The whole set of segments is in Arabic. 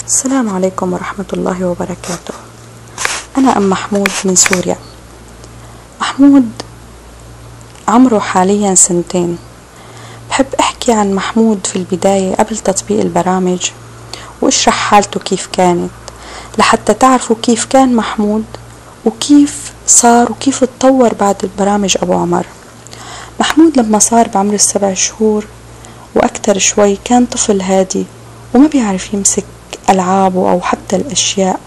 السلام عليكم ورحمة الله وبركاته. أنا أم محمود من سوريا. محمود عمره حاليا 2 سنين. بحب أحكي عن محمود في البداية قبل تطبيق البرامج وأشرح حالته كيف كانت لحتى تعرفوا كيف كان محمود وكيف صار وكيف اتطور بعد البرامج أبو عمر. محمود لما صار بعمر 7 شهور وأكتر شوي كان طفل هادي وما بيعرف يمسك ألعابه أو حتى الأشياء،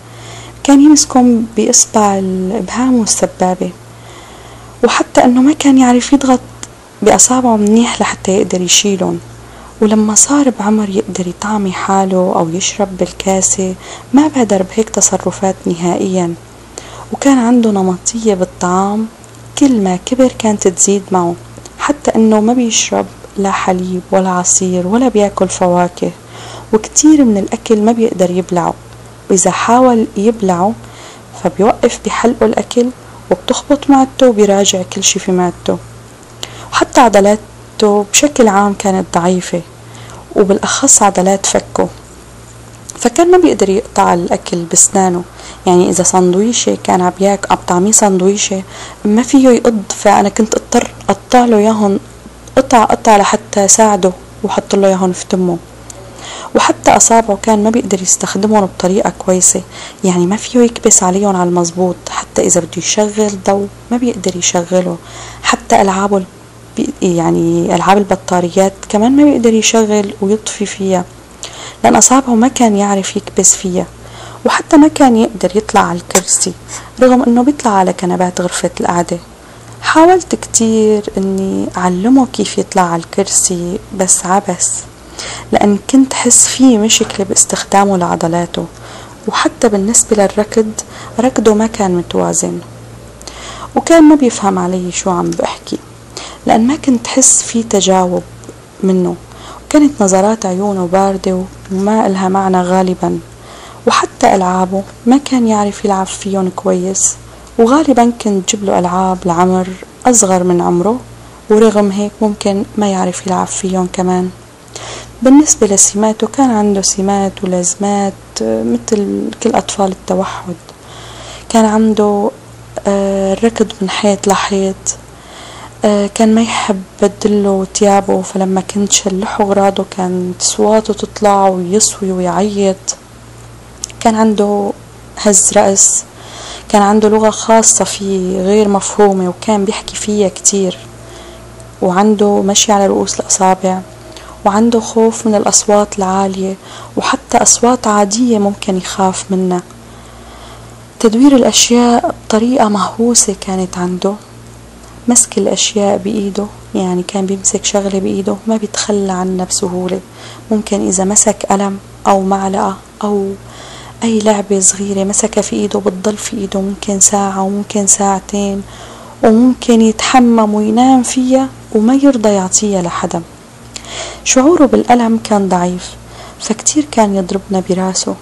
كان يمسكهم بإصبع الإبهام والسبابة، وحتى أنه ما كان يعرف يضغط بأصابعه منيح لحتى يقدر يشيلهم. ولما صار بعمر يقدر يطعمي حاله أو يشرب بالكاسة ما بادر بهيك تصرفات نهائيا، وكان عنده نمطية بالطعام. كل ما كبر كانت تزيد معه، حتى أنه ما بيشرب لا حليب ولا عصير ولا بياكل فواكه، وكتير من الأكل ما بيقدر يبلعه، وإذا حاول يبلعه فبيوقف بحلقه الأكل وبتخبط معدته وبيراجع كل شي في معدته. وحتى عضلاته بشكل عام كانت ضعيفة، وبالأخص عضلات فكه، فكان ما بيقدر يقطع الأكل بسنانه. يعني إذا سندويشة كان عم طعميه سندويشة ما فيه يقض، فأنا كنت اضطر أقطع له ياهن قطع لحتى ساعده وحط له ياهن في تمه. وحتى أصابعه كان ما بيقدر يستخدمهم بطريقة كويسة، يعني ما فيه يكبس عليهم على المزبوط، حتى إذا بده يشغل ضوء ما بيقدر يشغله. حتى ألعابه يعني ألعاب البطاريات كمان ما بيقدر يشغل ويطفي فيها، لأن أصابعه ما كان يعرف يكبس فيها. وحتى ما كان يقدر يطلع على الكرسي رغم أنه بيطلع على كنبات غرفة القعدة. حاولت كتير أني أعلمه كيف يطلع على الكرسي بس عبس، لأن كنت حس فيه مشكلة باستخدامه لعضلاته، وحتى بالنسبة للركض ركضه ما كان متوازن، وكان ما بيفهم علي شو عم بحكي، لأن ما كنت حس فيه تجاوب منه، وكانت نظرات عيونه باردة وما إلها معنى غالبا. وحتى ألعابه ما كان يعرف يلعب فيهم كويس، وغالبا كنت جيب له ألعاب لعمر أصغر من عمره، ورغم هيك ممكن ما يعرف يلعب فيهم كمان. بالنسبة لسماته كان عنده سمات ولازمات مثل كل أطفال التوحد. كان عنده الركض من حيط لحيط، كان ما يحب بدله تيابه، فلما كنت شلحه غراضه كانت صواته تطلع ويصوي ويعيط. كان عنده هز رأس، كان عنده لغة خاصة فيه غير مفهومة وكان بيحكي فيها كتير، وعنده مشي على رؤوس الأصابع، وعنده خوف من الأصوات العالية، وحتى أصوات عادية ممكن يخاف منها. تدوير الأشياء بطريقة مهووسة كانت عنده. مسك الأشياء بإيده، يعني كان بيمسك شغلة بإيده ما بيتخلى عنها بسهولة. ممكن إذا مسك قلم أو معلقة أو أي لعبة صغيرة مسكها في إيده بتضل في إيده ممكن ساعة وممكن ساعتين، وممكن يتحمم وينام فيها وما يرضى يعطيها لحدا. شعوره بالألم كان ضعيف، فكتير كان يضربنا براسه،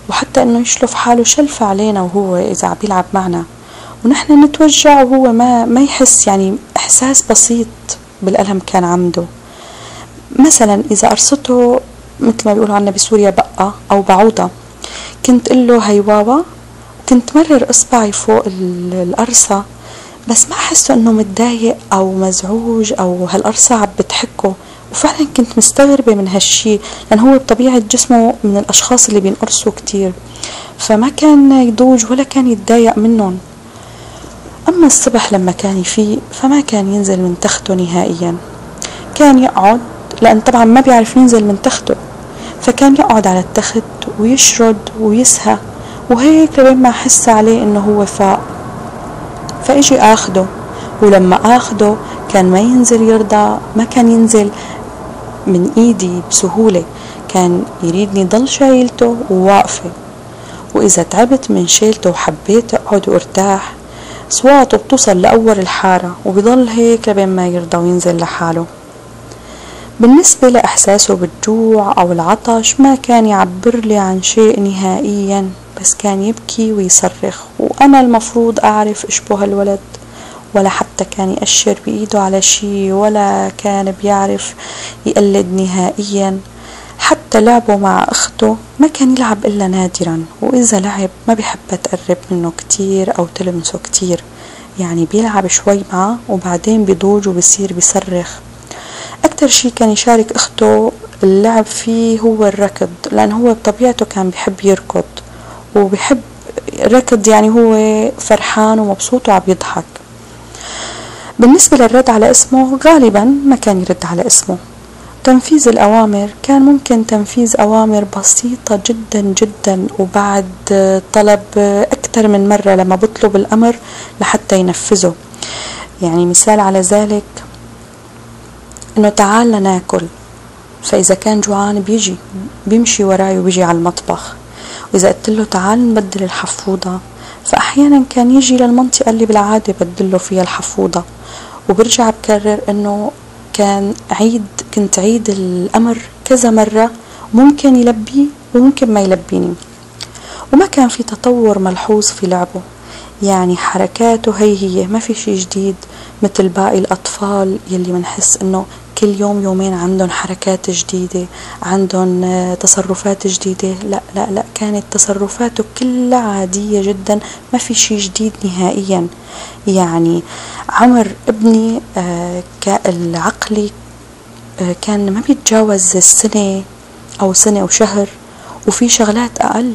وحتى انه يشلف حاله شلف علينا وهو اذا عم بيلعب معنا، ونحن نتوجع وهو ما يحس، يعني احساس بسيط بالألم كان عنده. مثلا اذا قرصته مثل ما بيقولوا عنا بسوريا بقة او بعوضة، كنت قل له هي بابا، كنت مرر اصبعي فوق القرصة بس ما احسه انه متضايق او مزعوج او هالقرصة عم بتحكه. وفعلا كنت مستغربة من هالشي، لأن هو بطبيعة جسمه من الأشخاص اللي بينقرصوا كتير، فما كان يضوج ولا كان يتضايق منهم. أما الصبح لما كان يفيق فما كان ينزل من تخته نهائيا، كان يقعد، لأن طبعا ما بيعرف ينزل من تخته، فكان يقعد على التخت ويشرد ويسهى، وهيك لبين ما أحس عليه إنه هو فاق. فإجي آخده، ولما آخده كان ما ينزل يرضى، ما كان ينزل من ايدي بسهولة، كان يريدني ضل شايلته وواقفة. واذا تعبت من شيلته وحبيت اقعد وارتاح صواته بتوصل لأول الحارة، وبيضل هيك لبين ما يرضى وينزل لحاله. بالنسبة لإحساسه بالجوع أو العطش ما كان يعبر لي عن شيء نهائيا، بس كان يبكي ويصرخ، وأنا المفروض أعرف إشبه الولد، ولا حتى كان يأشر بإيده على شي، ولا كان بيعرف يقلد نهائيا. حتى لعبه مع أخته أخته ما كان يلعب إلا نادرا، وإذا لعب ما بيحب تقرب منه كتير أو تلمسه كتير، يعني بيلعب شوي معه وبعدين بيضوج وبصير بيصرخ. أكتر شي كان يشارك أخته اللعب فيه هو الركض، لأن هو بطبيعته كان بيحب يركض وبيحب ركض، يعني هو فرحان ومبسوط وعم يضحك. بالنسبة للرد على اسمه غالبا ما كان يرد على اسمه. تنفيذ الأوامر كان ممكن تنفيذ أوامر بسيطة جدا جدا، وبعد طلب أكثر من مرة لما بطلب الأمر لحتى ينفذه. يعني مثال على ذلك إنه تعال لناكل، فإذا كان جوعان بيمشي وراي وبيجي على المطبخ. وإذا قلت له تعال نبدل الحفوضة، فأحيانا كان يجي للمنطقة اللي بالعادة بدله فيها الحفوضة، وبرجع بكرر إنه كنت عيد الأمر كذا مرة، ممكن يلبي وممكن ما يلبيني. وما كان في تطور ملحوظ في لعبه، يعني حركاته هي ما في شي جديد مثل باقي الأطفال يلي منحس إنه كل يوم يومين عندهم حركات جديدة، عندهم تصرفات جديدة. لا لا لا، كانت تصرفاته كلها عادية جدا، ما في شي جديد نهائيا. يعني عمر ابني العقلي كان ما بيتجاوز السنة أو سنة وشهر، وفي شغلات أقل.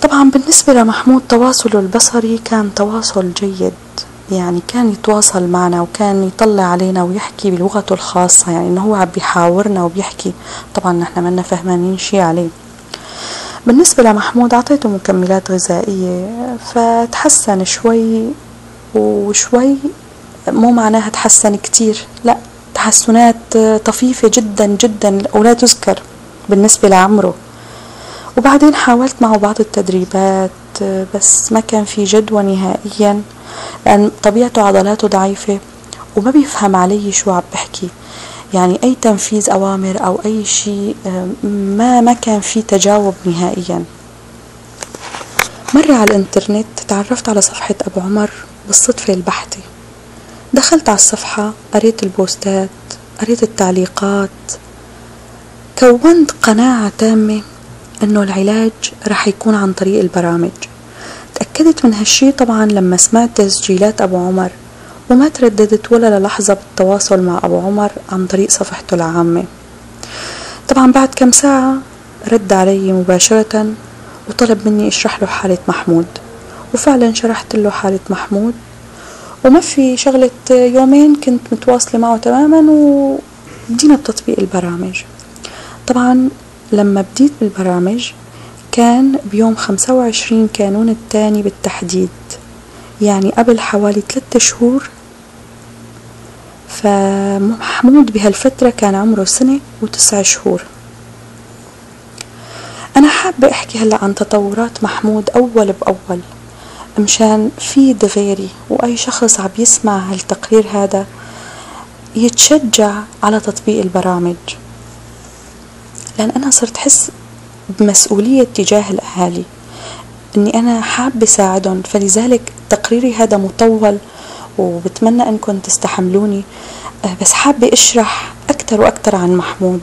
طبعا بالنسبة لمحمود تواصله البصري كان تواصل جيد، يعني كان يتواصل معنا وكان يطلع علينا ويحكي بلغته الخاصة، يعني انه هو عم بيحاورنا وبيحكي، طبعا نحن منا فهمانين شي عليه. بالنسبة لمحمود عطيته مكملات غذائية فتحسن شوي وشوي، مو معناها تحسن كتير، لا، تحسنات طفيفة جدا جدا ولا تذكر بالنسبة لعمره. وبعدين حاولت معه بعض التدريبات بس ما كان في جدوى نهائيا، لأن طبيعته عضلاته ضعيفة وما بيفهم علي شو عم بحكي. يعني أي تنفيذ أوامر أو أي شيء ما كان في تجاوب نهائيا. مرة على الانترنت تعرفت على صفحة أبو عمر بالصدفة البحتة. دخلت على الصفحة، قريت البوستات، قريت التعليقات، كونت قناعة تامة انه العلاج رح يكون عن طريق البرامج. تأكدت من هالشي طبعا لما سمعت تسجيلات أبو عمر، وما ترددت ولا للحظة بالتواصل مع أبو عمر عن طريق صفحته العامة. طبعا بعد كم ساعة رد علي مباشرة وطلب مني اشرح له حالة محمود، وفعلا شرحت له حالة محمود، وما في شغلة يومين كنت متواصلة معه تماما وبدينا بتطبيق البرامج. طبعا لما بديت بالبرامج كان بيوم 25 كانون الثاني بالتحديد، يعني قبل حوالي 3 شهور. فمحمود بهالفترة كان عمره 1 و9 شهور. أنا حابة أحكي هلأ عن تطورات محمود أول بأول، مشان فيد غيري وأي شخص عم يسمع هالتقرير هذا يتشجع على تطبيق البرامج، لأن أنا صرت حس بمسؤولية تجاه الأهالي أني أنا حابة ساعدهم. فلذلك تقريري هذا مطول وبتمنى أنكم تستحملوني، بس حابة أشرح أكتر وأكتر عن محمود.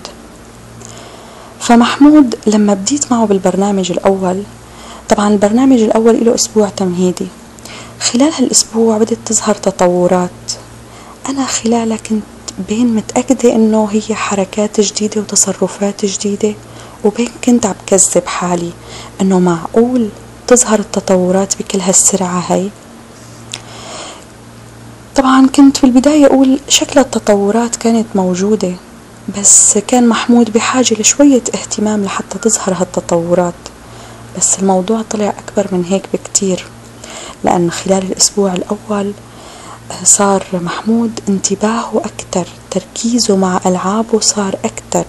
فمحمود لما بديت معه بالبرنامج الأول، طبعا البرنامج الأول له أسبوع تمهيدي. خلال هالأسبوع بدت تظهر تطورات، أنا خلالها كنت بين متأكدة إنه هي حركات جديدة وتصرفات جديدة، وبين كنت عم كذب حالي إنه معقول تظهر التطورات بكل هالسرعة هاي. طبعا كنت في البداية أقول شكل التطورات كانت موجودة، بس كان محمود بحاجة لشوية اهتمام لحتى تظهر هالتطورات. بس الموضوع طلع أكبر من هيك بكتير، لأن خلال الأسبوع الأول صار محمود انتباهه أكتر، تركيزه مع ألعابه صار أكتر،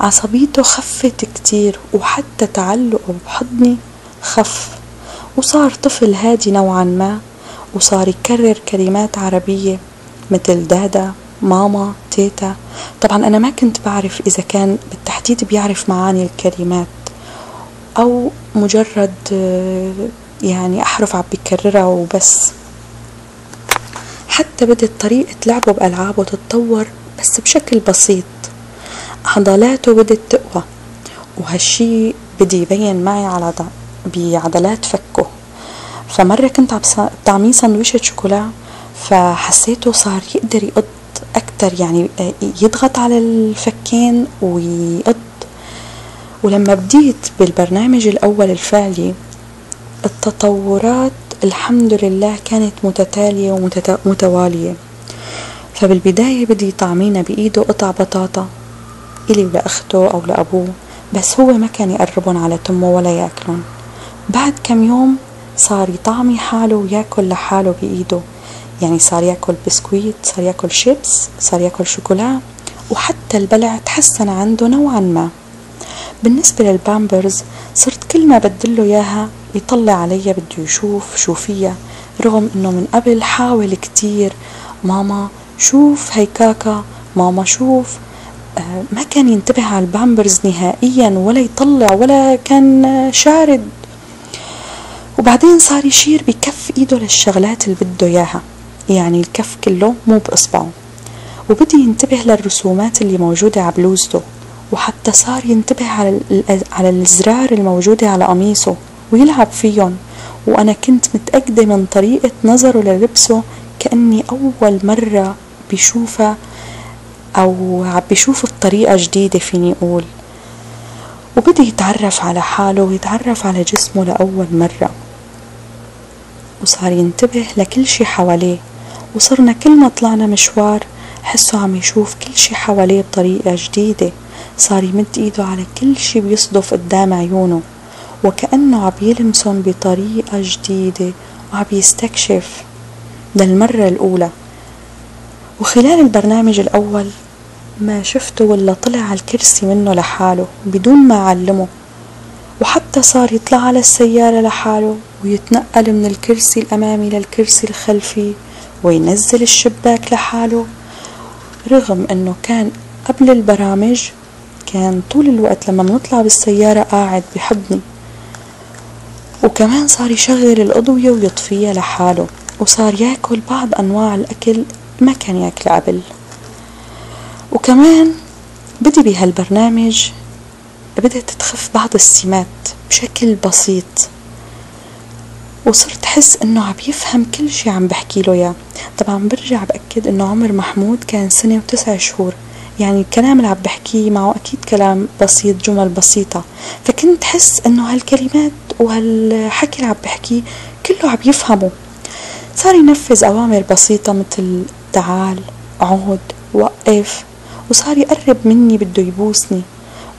عصبيته خفت كتير، وحتى تعلقه بحضني خف، وصار طفل هادي نوعا ما، وصار يكرر كلمات عربية مثل دادا، ماما، تيتا. طبعا أنا ما كنت بعرف إذا كان بالتحديد بيعرف معاني الكلمات أو مجرد يعني أحرف عم بيكررها وبس. حتى بدت طريقة لعبه بألعابه تتطور بس بشكل بسيط، عضلاته بدت تقوى، وهالشي بدي يبين معي على بعضلات فكه. فمرة كنت بعمل سندويشة شوكولا، فحسيته صار يقدر يقض أكتر، يعني يضغط على الفكين ويقض. ولما بديت بالبرنامج الأول الفعلي، التطورات الحمد لله كانت متتالية ومتوالية. فبالبداية بدي يطعمينا بإيده قطع بطاطا إلي ولأخته أو لأبوه، بس هو ما كان يقربن على تمه ولا ياكلن. بعد كم يوم صار يطعمي حاله وياكل لحاله بإيده، يعني صار ياكل بسكويت، صار ياكل شيبس، صار ياكل شوكولا، وحتى البلع تحسن عنده نوعا ما. بالنسبة للبامبرز، صرت كل ما بدله ياها يطلع علي بده يشوف شو فيها، رغم انه من قبل حاول كتير، ماما شوف هي كاكا، ماما شوف. ما كان ينتبه على البامبرز نهائيا، ولا يطلع، ولا كان شارد. وبعدين صار يشير بكف ايده للشغلات اللي بده اياها، يعني الكف كله مو بإصبعه، وبدي ينتبه للرسومات اللي موجودة على بلوزته، وحتى صار ينتبه على الزرار الموجودة على قميصه ويلعب فيهم. وأنا كنت متأكدة من طريقة نظره للبسه كأني أول مرة بشوفه، أو بشوفه بطريقة جديدة فيني أقول. وبدي يتعرف على حاله ويتعرف على جسمه لأول مرة، وصار ينتبه لكل شي حواليه. وصرنا كل ما طلعنا مشوار حسه عم يشوف كل شي حواليه بطريقة جديدة. صار يمد ايده على كل شي بيصدف قدام عيونه، وكأنه عم يلمسهم بطريقة جديدة وعم يستكشف للمرة الأولى. وخلال البرنامج الأول ما شفته ولا طلع على الكرسي منه لحاله بدون ما أعلمه، وحتى صار يطلع على السيارة لحاله ويتنقل من الكرسي الأمامي للكرسي الخلفي وينزل الشباك لحاله، رغم أنه كان قبل البرامج كان طول الوقت لما بنطلع بالسيارة قاعد بحضني. وكمان صار يشغل الأضوية ويطفيها لحاله، وصار ياكل بعض أنواع الأكل ما كان ياكل قبل. وكمان بدي بهالبرنامج بدأت تخف بعض السمات بشكل بسيط، وصرت أحس إنه عم يفهم كل شي عم بحكي له إياه. طبعا برجع بأكد إنه عمر محمود كان 1 و9 شهور، يعني الكلام اللي عم بحكيه معه أكيد كلام بسيط، جمل بسيطة، فكنت حس إنه هالكلمات وهالحكي اللي عم بحكيه كله عم يفهمه. صار ينفذ أوامر بسيطة مثل تعال، عود، وقف، وصار يقرب مني بده يبوسني.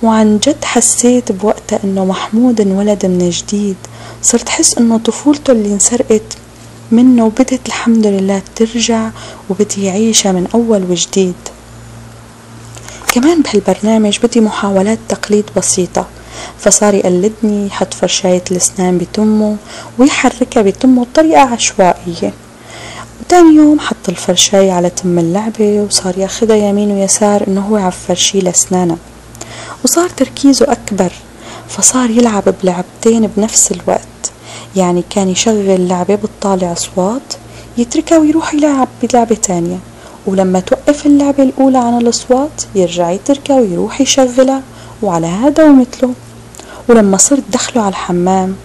وعن جد حسيت بوقتها إنه محمود انولد من جديد. صرت حس إنه طفولته اللي انسرقت منه وبدت الحمد لله ترجع، وبدي يعيشها من أول وجديد. كمان بهالبرنامج بدي محاولات تقليد بسيطة، فصار يقلدني يحط فرشاية الأسنان بتمه ويحركها بتمه بطريقة عشوائية. وتاني يوم حط الفرشاية على تم اللعبة وصار ياخدها يمين ويسار إنه هو عفرشي لأسنانه، وصار تركيزه أكبر، فصار يلعب بلعبتين بنفس الوقت. يعني كان يشغل لعبة بتطالع أصوات، يتركها ويروح يلعب بلعبة تانية، ولما توقف اللعبة الأولى عن الأصوات يرجع يتركها ويروح يشغلها، وعلى هذا ومثله. ولما صرت دخله على الحمام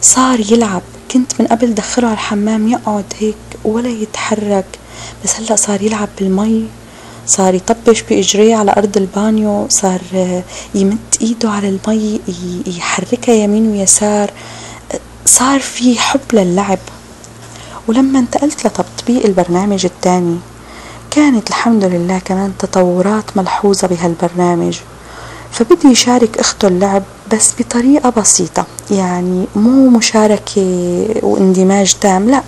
صار يلعب. كنت من قبل دخله على الحمام يقعد هيك ولا يتحرك، بس هلأ صار يلعب بالمي، صار يطبش بإجريه على أرض البانيو، صار يمد إيده على المي يحركها يمين ويسار، صار في حب للعب. ولما انتقلت لتطبيق البرنامج الثاني كانت الحمد لله كمان تطورات ملحوظة بهالبرنامج. فبدي يشارك أخته اللعب بس بطريقة بسيطة، يعني مو مشاركة واندماج تام، لا.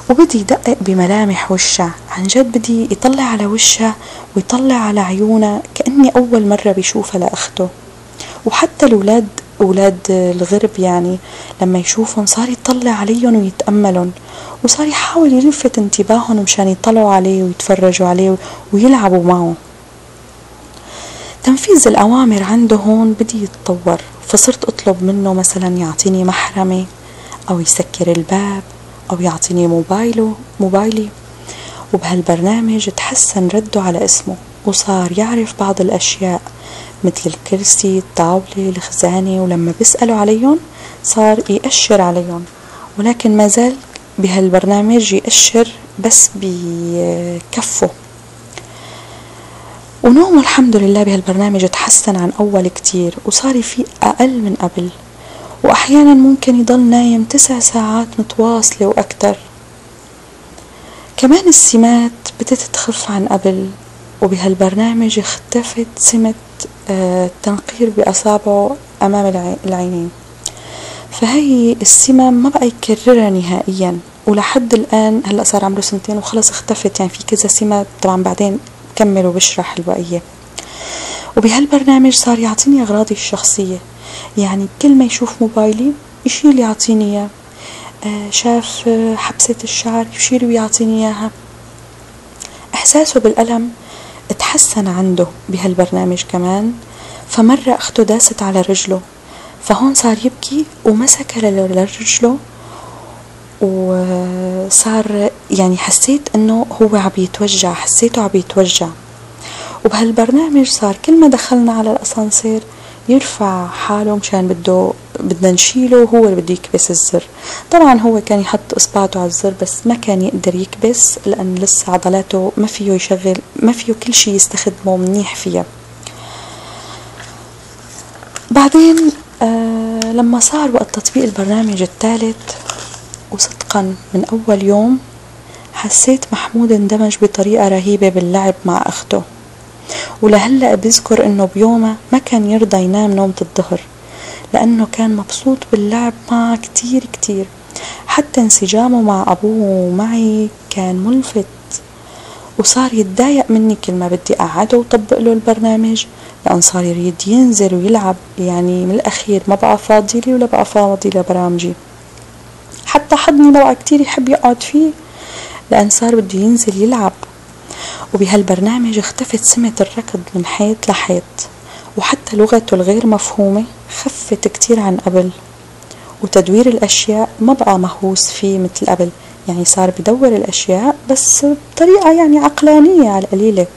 وبدي يدقق بملامح وشها، عن جد بدي يطلع على وشها ويطلع على عيونها كأني أول مرة بيشوفها لأخته. وحتى الأولاد، أولاد الغرب، يعني لما يشوفهم صار يطلع عليهم ويتأملهم، وصار يحاول يلفت انتباههم مشان يطلعوا عليه ويتفرجوا عليه ويلعبوا معه. تنفيذ الأوامر عنده هون بدي يتطور، فصرت أطلب منه مثلا يعطيني محرمة، أو يسكر الباب، أو يعطيني موبايلي. وبهالبرنامج تحسن رده على اسمه، وصار يعرف بعض الأشياء مثل الكرسي، الطاولة، الخزانة، ولما بيسألوا عليهم صار يأشر عليهم، ولكن ما زال بهالبرنامج يأشر بس بكفه. ونومه الحمد لله بهالبرنامج تحسن عن أول كتير، وصار يفيق أقل من قبل، وأحيانا ممكن يضل نايم 9 ساعات متواصلة وأكتر. كمان السمات بدت تخف عن قبل، وبهالبرنامج اختفت سمة التنقير بأصابعه أمام العينين، فهي السمة ما بقى يكررها نهائيا. ولحد الآن هلأ صار عمره 2 وخلص اختفت، يعني في كذا سمة طبعا بعدين بكمل وبشرح البقية. وبهالبرنامج صار يعطيني أغراضي الشخصية، يعني كل ما يشوف موبايلي يشيل يعطيني إياه، شاف حبسة الشعر يشيل ويعطيني إياها. إحساسه بالألم اتحسن عنده بهالبرنامج كمان. فمرة أخته داست على رجله، فهون صار يبكي ومسك لرجله، وصار يعني حسيت انه هو عم يتوجع، حسيته عم يتوجع. وبهالبرنامج صار كل ما دخلنا على الاسانسير يرفع حاله مشان بدنا نشيله، وهو اللي بده يكبس الزر. طبعا هو كان يحط اصبعته على الزر بس ما كان يقدر يكبس، لان لسه عضلاته ما فيه يشغل، ما فيه كل شيء يستخدمه منيح فيها. بعدين لما صار وقت تطبيق البرنامج الثالث، وصدقا من أول يوم حسيت محمود اندمج بطريقة رهيبة باللعب مع أخته. ولهلأ بذكر إنه بيومه ما كان يرضى ينام نومة الظهر، لأنه كان مبسوط باللعب معه كتير كتير. حتى انسجامه مع أبوه ومعي كان ملفت، وصار يتضايق مني كل ما بدي أقعده وطبق له البرنامج، لأن صار يريد ينزل ويلعب. يعني من الأخير ما بقى فاضي لي ولا بقى فاضي لبرامجي. حتى حضني ما بقى كتير يحب يقعد فيه، لأن صار بده ينزل يلعب. وبهالبرنامج اختفت سمة الركض من حيط لحيط، وحتى لغته الغير مفهومة خفت كتير عن قبل. وتدوير الأشياء ما بقى مهووس فيه مثل قبل، يعني صار بدور الأشياء بس بطريقة يعني عقلانية على القليلة.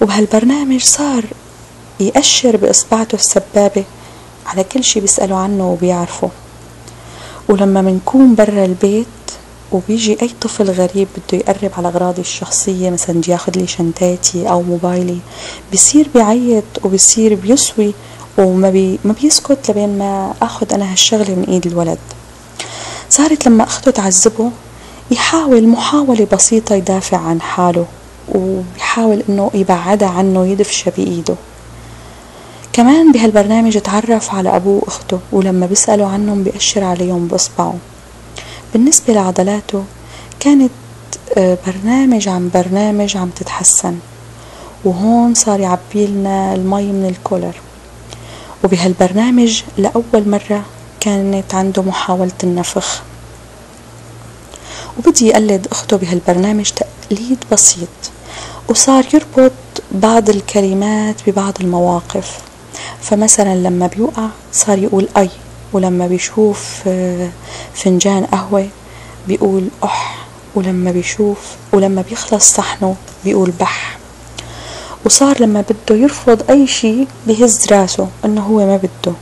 وبهالبرنامج صار يأشر بإصبعته السبابة على كل شي بيسألوا عنه وبيعرفه. ولما منكون برا البيت وبيجي أي طفل غريب بده يقرب على أغراضي الشخصية، مثلا بده ياخد لي شنطاتي أو موبايلي، بيصير بيعيط وبيصير بيسوي وما بيسكت لبين ما أخد أنا هالشغلة من إيد الولد. صارت لما أخته تعذبه يحاول محاولة بسيطة يدافع عن حاله، وبيحاول إنه يبعدها عنه يدفشها بإيده. كمان بهالبرنامج اتعرف على أبوه وأخته، ولما بيسألوا عنهم بيأشر عليهم بإصبعه. بالنسبة لعضلاته كانت برنامج عن برنامج عم تتحسن، وهون صار يعبيلنا المي من الكولر. وبهالبرنامج لأول مرة كانت عنده محاولة النفخ، وبدي يقلد أخته بهالبرنامج تقليد بسيط، وصار يربط بعض الكلمات ببعض المواقف. فمثلا لما بيوقع صار يقول أي، ولما بيشوف فنجان قهوة بيقول أح، ولما بيخلص صحنه بيقول بح. وصار لما بده يرفض أي شيء بيهز راسه إنه هو ما بده،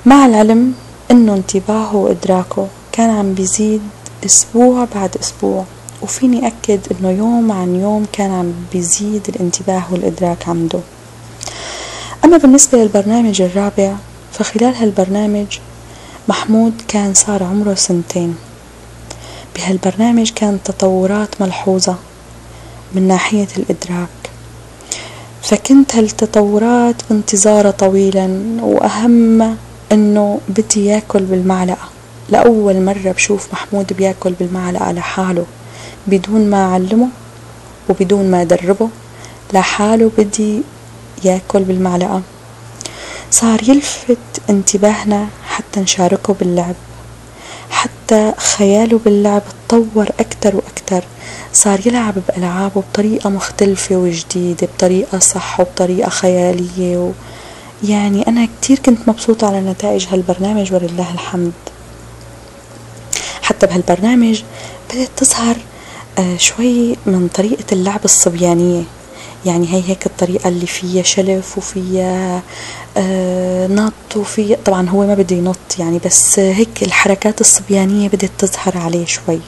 مع العلم إنه انتباهه وإدراكه كان عم بيزيد أسبوع بعد أسبوع، وفيني أكد إنه يوم عن يوم كان عم بيزيد الانتباه والإدراك عنده. أما بالنسبة للبرنامج الرابع، فخلال هالبرنامج محمود كان صار عمره 2 سنين. بهالبرنامج كانت تطورات ملحوظة من ناحية الإدراك، فكنت هالتطورات بانتظارها طويلا، وأهم إنه بدي ياكل بالمعلقة. لأول مرة بشوف محمود بياكل بالمعلقة لحاله بدون ما أعلمه وبدون ما أدربه، لحاله بدي ياكل بالمعلقة. صار يلفت انتباهنا حتى نشاركه باللعب، حتى خياله باللعب تطور أكتر وأكتر. صار يلعب بألعابه بطريقة مختلفة وجديدة، بطريقة صح وبطريقة خيالية يعني أنا كتير كنت مبسوطة على نتائج هالبرنامج ولله الحمد. حتى بهالبرنامج بدأت تظهر شوي من طريقة اللعب الصبيانية، يعني هي هيك الطريقة اللي فيها شلف وفيها نط، وفيها طبعا هو ما بده ينط يعني، بس هيك الحركات الصبيانية بدت تظهر عليه شوي.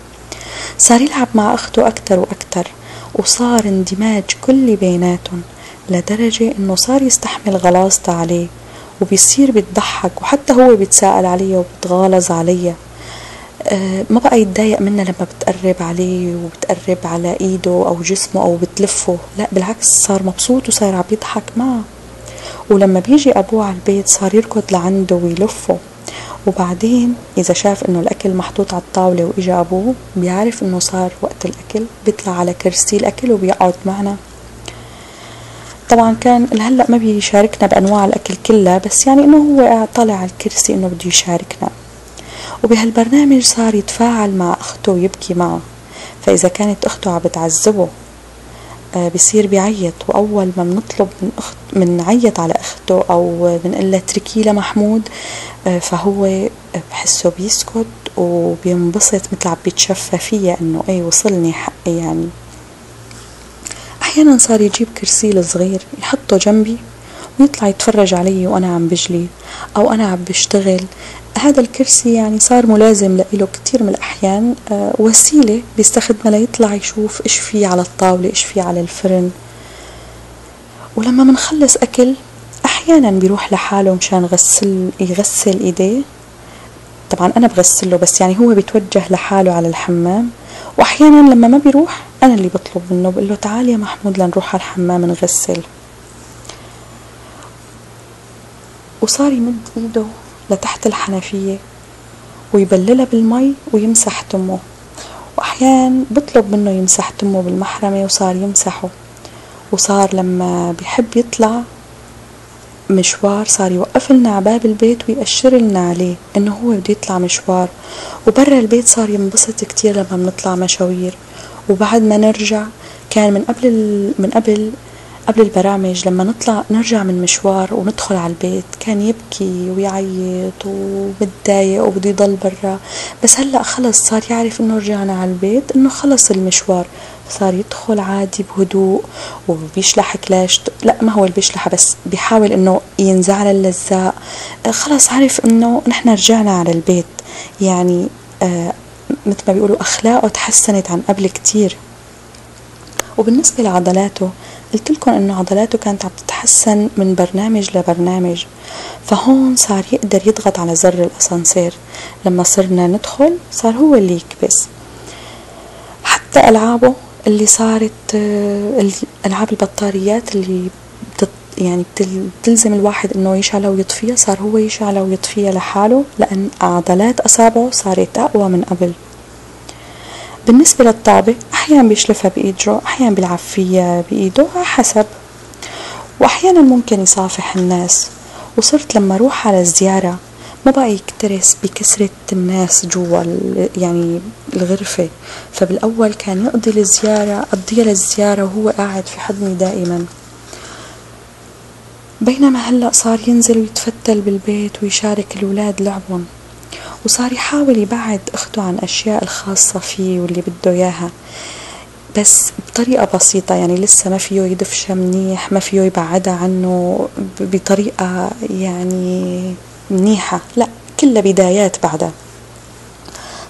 صار يلعب مع أخته أكتر وأكتر، وصار اندماج كلي بيناتهم لدرجة إنه صار يستحمل غلاظته عليه، وبيصير بيتضحك، وحتى هو بيتساءل عليها وبتغالظ عليها. ما بقى يتضايق منها لما بتقرب عليه وبتقرب على ايده او جسمه او بتلفه، لا بالعكس صار مبسوط وصار عم يضحك معه. ولما بيجي ابوه على البيت صار يركض لعنده ويلفه، وبعدين اذا شاف انه الاكل محطوط على الطاولة واجا ابوه بيعرف انه صار وقت الاكل، بيطلع على كرسي الاكل وبيقعد معنا. طبعا كان هلا ما بيشاركنا بانواع الاكل كلها، بس يعني انه هو قاعد طالع على الكرسي انه بده يشاركنا. وبهالبرنامج صار يتفاعل مع أخته ويبكي معه، فإذا كانت أخته عم بتعذبه بصير بيعيط، وأول ما بنطلب من عيط على أخته أو بنقلها اتركي لمحمود فهو بحسه بيسكت وبينبسط مثل عم بيتشفى فيها إنه إيه وصلني حقي يعني. أحيانا صار يجيب كرسي صغير يحطه جنبي ويطلع يتفرج علي وأنا عم بجلي أو أنا عم بشتغل. هذا الكرسي يعني صار ملازم له كتير من الأحيان، وسيلة بيستخدمها ليطلع يشوف إيش في على الطاولة، إيش في على الفرن. ولما منخلص أكل أحيانا بيروح لحاله مشان يغسل إيديه. طبعا أنا بغسله، بس يعني هو بيتوجه لحاله على الحمام. وأحيانا لما ما بيروح أنا اللي بطلب منه، بقول له تعال يا محمود لنروح على الحمام نغسل. وصار يمد إيده لتحت الحنفية ويبللها بالمي ويمسح تمه، وأحيان بطلب منه يمسح تمه بالمحرمة وصار يمسحه. وصار لما بيحب يطلع مشوار صار يوقف لنا على باب البيت ويأشر لنا عليه انه هو بده يطلع مشوار. وبرا البيت صار ينبسط كتير لما بنطلع مشاوير. وبعد ما نرجع كان قبل البرامج لما نرجع من مشوار وندخل على البيت كان يبكي ويعيط ومتضايق وبده يضل برا. بس هلأ خلص صار يعرف انه رجعنا على البيت انه خلص المشوار، صار يدخل عادي بهدوء وبيشلح كلاشته. لا ما هو اللي بيشلح، بس بيحاول انه ينزع على اللزاق. خلص عارف انه نحن رجعنا على البيت يعني. مثل ما بيقولوا اخلاقه تحسنت عن قبل كتير. وبالنسبة لعضلاته قلت لكم انه عضلاته كانت عم تتحسن من برنامج لبرنامج، فهون صار يقدر يضغط على زر الاسانسير. لما صرنا ندخل صار هو اللي يكبس. حتى العابه اللي صارت العاب البطاريات اللي بتلزم الواحد انه يشعلها ويطفيها، صار هو يشعلها ويطفيها لحاله لان عضلات اصابعه صارت اقوى من قبل. بالنسبة للطابة أحيانا بيشلفها بإيده، أحيانا بيلعب فيها بإيده على حسب، وأحيانا ممكن يصافح الناس. وصرت لما أروح على الزيارة ما بقى يكترث بكسرة الناس جوا يعني الغرفة. فبالأول كان أقضيها للزيارة وهو قاعد في حضني دائما، بينما هلأ صار ينزل ويتفتل بالبيت ويشارك الأولاد لعبهم. وصار يحاول يبعد أخته عن أشياء الخاصة فيه واللي بده إياها، بس بطريقة بسيطة يعني. لسه ما فيه يدفشها منيح، ما فيه يبعدها عنه بطريقة يعني منيحة، لا كلها بدايات. بعدها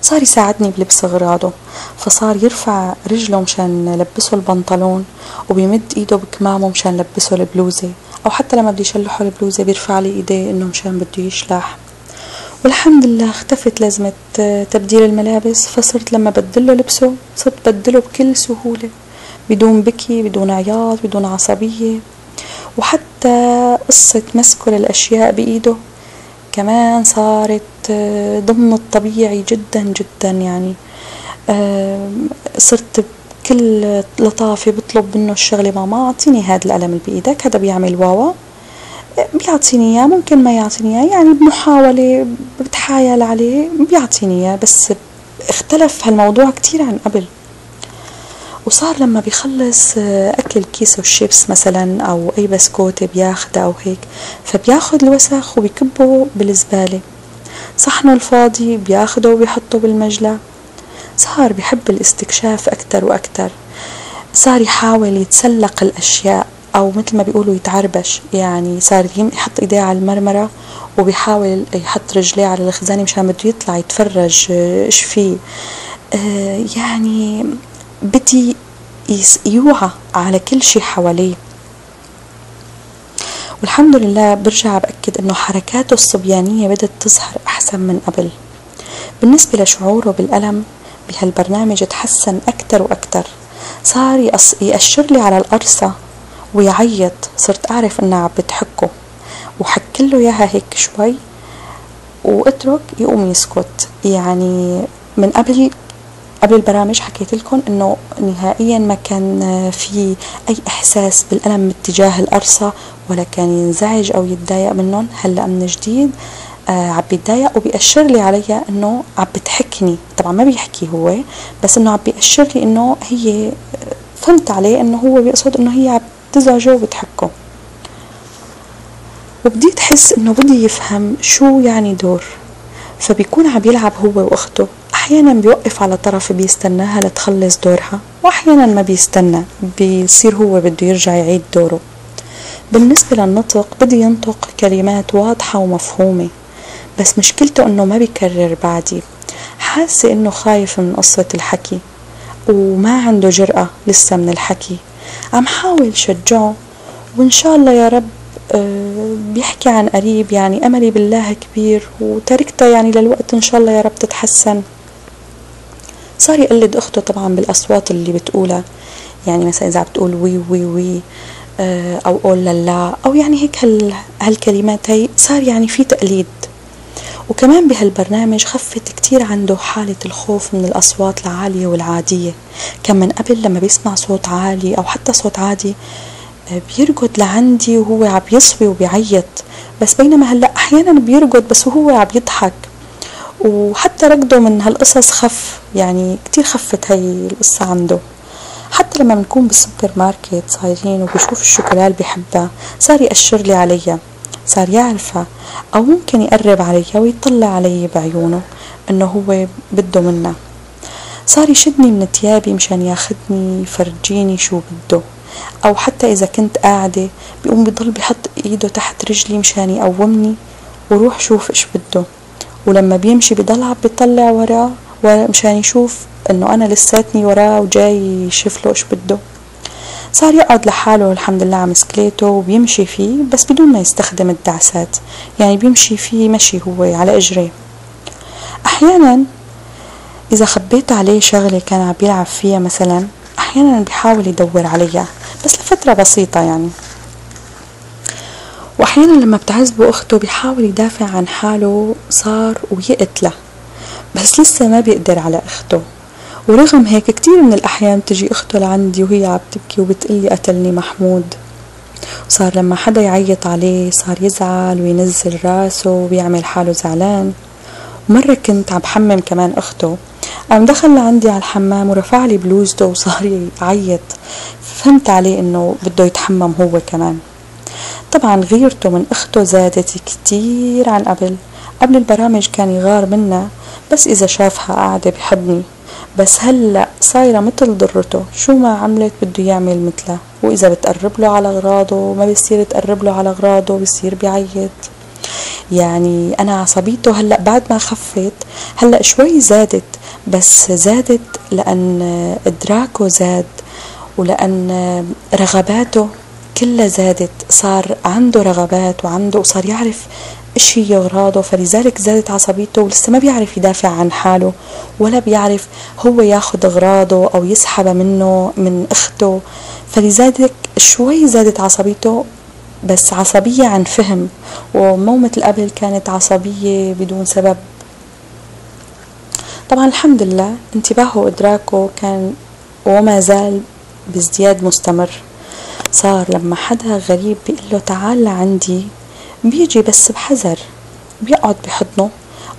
صار يساعدني بلبس أغراضه، فصار يرفع رجله مشان لبسه البنطلون وبيمد ايده بكمامه مشان لبسه البلوزة، أو حتى لما بدي يشلحه البلوزة بيرفع لي ايديه انه مشان بده يشلح. والحمد لله اختفت لازمة تبديل الملابس، فصرت لما بدله لبسه صرت بدله بكل سهولة بدون بكي بدون عياط بدون عصبية. وحتى قصة مسكه للأشياء بإيده كمان صارت ضمن الطبيعي جدا جدا يعني. صرت بكل لطافة بطلب منه الشغلة، ماما أعطيني هذا القلم اللي بإيدك، هذا بيعمل واوا، بيعطيني اياه، ممكن ما يعطيني اياه يعني بمحاولة بتحايل عليه بيعطيني اياه. بس اختلف هالموضوع كتير عن قبل. وصار لما بيخلص اكل كيسه الشيبس مثلا او اي بسكوتة بياخده او هيك، فبياخد الوسخ وبيكبه بالزبالة، صحنه الفاضي بياخده وبيحطه بالمجلى. صار بيحب الاستكشاف اكتر واكتر. صار يحاول يتسلق الأشياء أو مثل ما بيقولوا يتعربش، يعني صار يحط إيديه على المرمرة وبيحاول يحط رجليه على الخزانة مشان بده يطلع يتفرج إيش فيه. يعني بدي يوعى على كل شي حواليه. والحمد لله برجع بأكد إنه حركاته الصبيانية بدأت تظهر أحسن من قبل. بالنسبة لشعوره بالألم بهالبرنامج تحسن أكتر وأكتر، صار يأشر لي على القرصة ويعيط، صرت أعرف إنها عم بتحكه، وحكله إياها هيك شوي واترك يقوم يسكت. يعني من قبل البرامج حكيت لكم انه نهائيا ما كان في اي احساس بالالم اتجاه القرصة، ولا كان ينزعج او يتضايق منهم. هلا من جديد عم بيتضايق وبيأشر لي عليها انه عم بتحكني. طبعا ما بيحكي هو، بس انه عم بيأشر لي انه هي فهمت عليه انه هو بيقصد انه هي عم تزعجه وبتحكه. وبديت احس انه بدي يفهم شو يعني دور، فبيكون عم يلعب هو واخته. احيانا بيوقف على طرف بيستناها لتخلص دورها، واحيانا ما بيستنى، بيصير هو بده يرجع يعيد دوره. بالنسبة للنطق بدي ينطق كلمات واضحة ومفهومة، بس مشكلته انه ما بيكرر بعدي. حاسة انه خايف من قصة الحكي وما عنده جرأة لسه من الحكي. عم حاول شجعه وان شاء الله يا رب بيحكي عن قريب. يعني املي بالله كبير وتركته يعني للوقت ان شاء الله يا رب تتحسن. صار يقلد اخته طبعا بالاصوات اللي بتقولها، يعني مثلا اذا بتقول وي وي وي او قول لا، او يعني هيك هالكلمات هي صار يعني في تقليد. وكمان بهالبرنامج خفت كتير عنده حالة الخوف من الأصوات العالية والعادية. كان من قبل لما بيسمع صوت عالي أو حتى صوت عادي بيرقد لعندي وهو عم يصوي وبيعيط، بس بينما هلأ أحيانا بيرقد بس وهو عم يضحك. وحتى رقده من هالقصص خف، يعني كتير خفت هاي القصة عنده. حتى لما بنكون بالسوبر ماركت صايرين وبيشوف الشوكولا اللي بيحبها صار يأشر لي عليها، صار يعرفها، أو ممكن يقرب عليها ويطلع علي بعيونه إنه هو بده منها. صار يشدني من تيابي مشان ياخدني يفرجيني شو بده، أو حتى إذا كنت قاعدة بيقوم بيضل بيحط إيده تحت رجلي مشان يقومني وروح شوف إيش بده. ولما بيمشي بضل عم بيطلع وراه مشان يشوف إنه أنا لساتني وراه وجاي يشوف له إيش بده. صار يقعد لحاله الحمد لله على مسكليته وبيمشي فيه بس بدون ما يستخدم الدعسات، يعني بيمشي فيه مشي هو على اجريه. احيانا اذا خبيت عليه شغله كان عم بيلعب فيها مثلا، احيانا بيحاول يدور عليها بس لفتره بسيطه يعني. واحيانا لما بتعذبه اخته بيحاول يدافع عن حاله صار ويقتله، بس لسه ما بيقدر على اخته. ورغم هيك كتير من الأحيان تجي أخته لعندي وهي عم تبكي وبتقلي قتلني محمود. وصار لما حدا يعيط عليه صار يزعل وينزل راسه وبيعمل حاله زعلان. ومرة كنت عم بحمم كمان أخته، قام دخل لعندي على الحمام ورفع لي بلوزته وصار يعيط، فهمت عليه إنه بده يتحمم هو كمان. طبعا غيرته من أخته زادت كتير عن قبل البرامج كان يغار منها بس إذا شافها قاعدة بحضني، بس هلأ صايرة مثل ضرته، شو ما عملت بده يعمل مثلها. وإذا بتقرب له على أغراضه ما بيصير تقرب له على أغراضه، بيصير بيعيط. يعني أنا عصبيته هلأ بعد ما خفت هلأ شوي زادت، بس زادت لأن إدراكه زاد ولأن رغباته كلها زادت. صار عنده رغبات وصار يعرف ايش هي اغراضه، فلذلك زادت عصبيته. ولسه ما بيعرف يدافع عن حاله ولا بيعرف هو ياخد اغراضه او يسحب منه من اخته، فلذلك شوي زادت عصبيته، بس عصبية عن فهم ومو مثل قبل كانت عصبية بدون سبب. طبعا الحمد لله انتباهه وادراكه كان وما زال بازدياد مستمر. صار لما حدا غريب بيقله تعال لعندي بيجي بس بحذر، بيقعد بحضنه.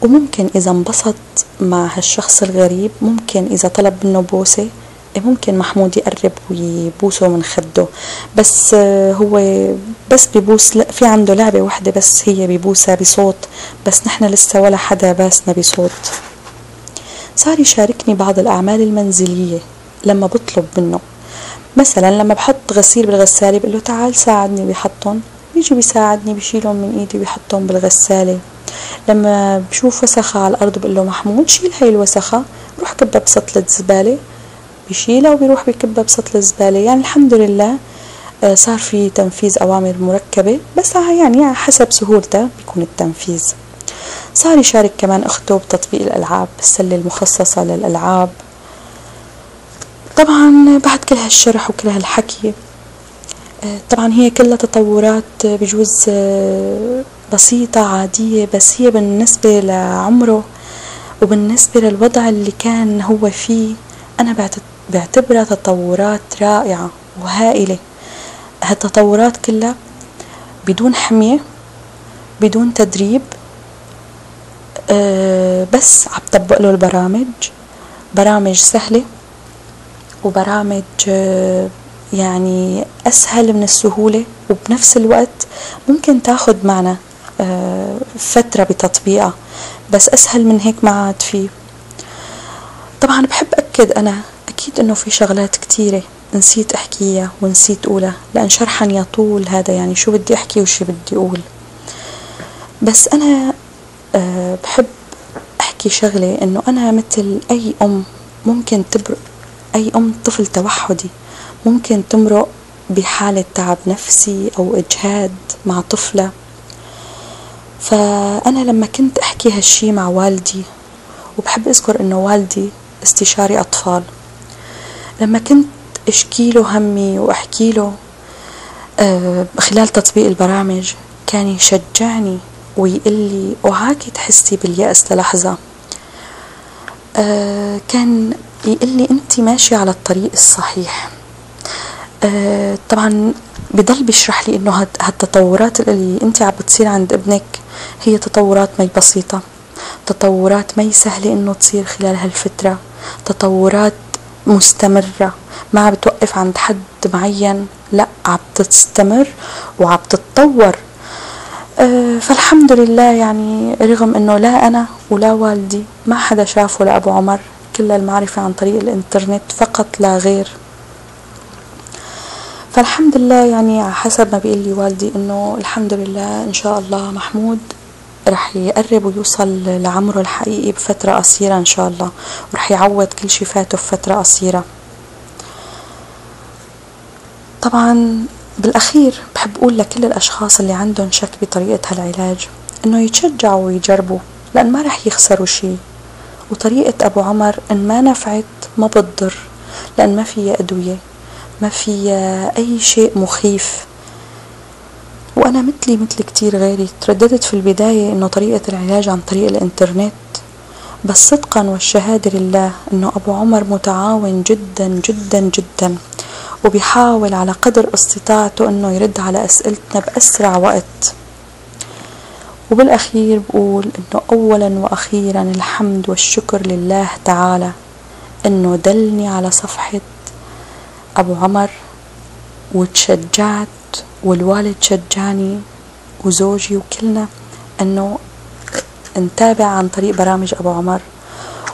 وممكن إذا انبسط مع هالشخص الغريب، ممكن إذا طلب منه بوسة ممكن محمود يقرب ويبوسه من خده، بس هو بس بيبوس. لا، في عنده لعبة واحدة بس هي بيبوسها بصوت، بس نحن لسه ولا حدا باسنا بصوت. صار يشاركني بعض الأعمال المنزلية لما بطلب منه، مثلا لما بحط غسيل بالغسالة بقول له تعال ساعدني بيحطهم، بيجي بيساعدني بيشيلهم من ايدي وبيحطهم بالغسالة. لما بشوف وسخة على الأرض بقول له محمود شيل هاي الوسخة، روح كبها بسطل الزبالة، بيشيلها وبيروح بكبها بسطل الزبالة. يعني الحمد لله صار في تنفيذ أوامر مركبة، بس يعني حسب سهولته بيكون التنفيذ. صار يشارك كمان أخته بتطبيق الألعاب، السلة المخصصة للألعاب. طبعا بعد كل هالشرح وكل هالحكي طبعا هي كلها تطورات بجوز بسيطة عادية، بس هي بالنسبة لعمره وبالنسبة للوضع اللي كان هو فيه أنا بعتبرها تطورات رائعة وهائلة. هالتطورات كلها بدون حمية، بدون تدريب، بس عم طبق له برامج سهلة، وبرامج يعني أسهل من السهولة، وبنفس الوقت ممكن تاخد معنا فترة بتطبيقها، بس أسهل من هيك ما عاد فيه. طبعا بحب أكد أنا أكيد إنه في شغلات كتيرة نسيت أحكيها ونسيت أقولها، لأن شرحا يطول هذا، يعني شو بدي أحكي وشو بدي أقول. بس أنا بحب أحكي شغلة، إنه أنا مثل أي أم ممكن أي أم طفل توحدي ممكن تمرق بحالة تعب نفسي أو إجهاد مع طفلة. فأنا لما كنت أحكي هالشي مع والدي، وبحب أذكر إنه والدي استشاري أطفال، لما كنت أشكيله همي وأحكيله خلال تطبيق البرامج كان يشجعني ويقلي اوعاكي تحسي باليأس للحظة، كان يقلي انت ماشي على الطريق الصحيح. طبعا بضل بيشرح لي انه هالتطورات اللي انت عم بتصير عند ابنك هي تطورات مي بسيطة، تطورات مي سهلة انه تصير خلال هالفترة، تطورات مستمرة ما بتوقف عند حد معين، لا عم تستمر وعم تتطور. فالحمد لله، يعني رغم انه لا انا ولا والدي ما حدا شافه لأبو عمر، كل المعرفة عن طريق الانترنت فقط لا غير. فالحمد لله، يعني حسب ما بيقول لي والدي انه الحمد لله ان شاء الله محمود رح يقرب ويوصل لعمره الحقيقي بفترة قصيرة ان شاء الله، ورح يعوض كل شي فاته بفترة قصيرة. طبعا بالاخير بحب اقول لكل الاشخاص اللي عندهم شك بطريقة هالعلاج انه يتشجعوا ويجربوا، لان ما رح يخسروا شي. وطريقة ابو عمر ان ما نفعت ما بتضر، لان ما فيها ادوية، ما فيها اي شيء مخيف. وانا مثل كتير غيري ترددت في البداية انه طريقة العلاج عن طريق الانترنت، بس صدقا والشهادة لله انه ابو عمر متعاون جدا جدا جدا، وبيحاول على قدر استطاعته انه يرد على اسئلتنا باسرع وقت. وبالاخير بقول انه اولا واخيرا الحمد والشكر لله تعالى انه دلني على صفحة ابو عمر، وتشجعت والوالد شجعني وزوجي وكلنا انه نتابع عن طريق برامج ابو عمر.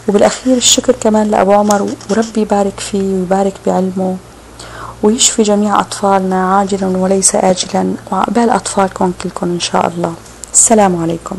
وبالاخير الشكر كمان لابو عمر، وربي يبارك فيه ويبارك بعلمه ويشفي جميع اطفالنا عاجلا وليس آجلا، وعقبال اطفالكم كلكم ان شاء الله. السلام عليكم.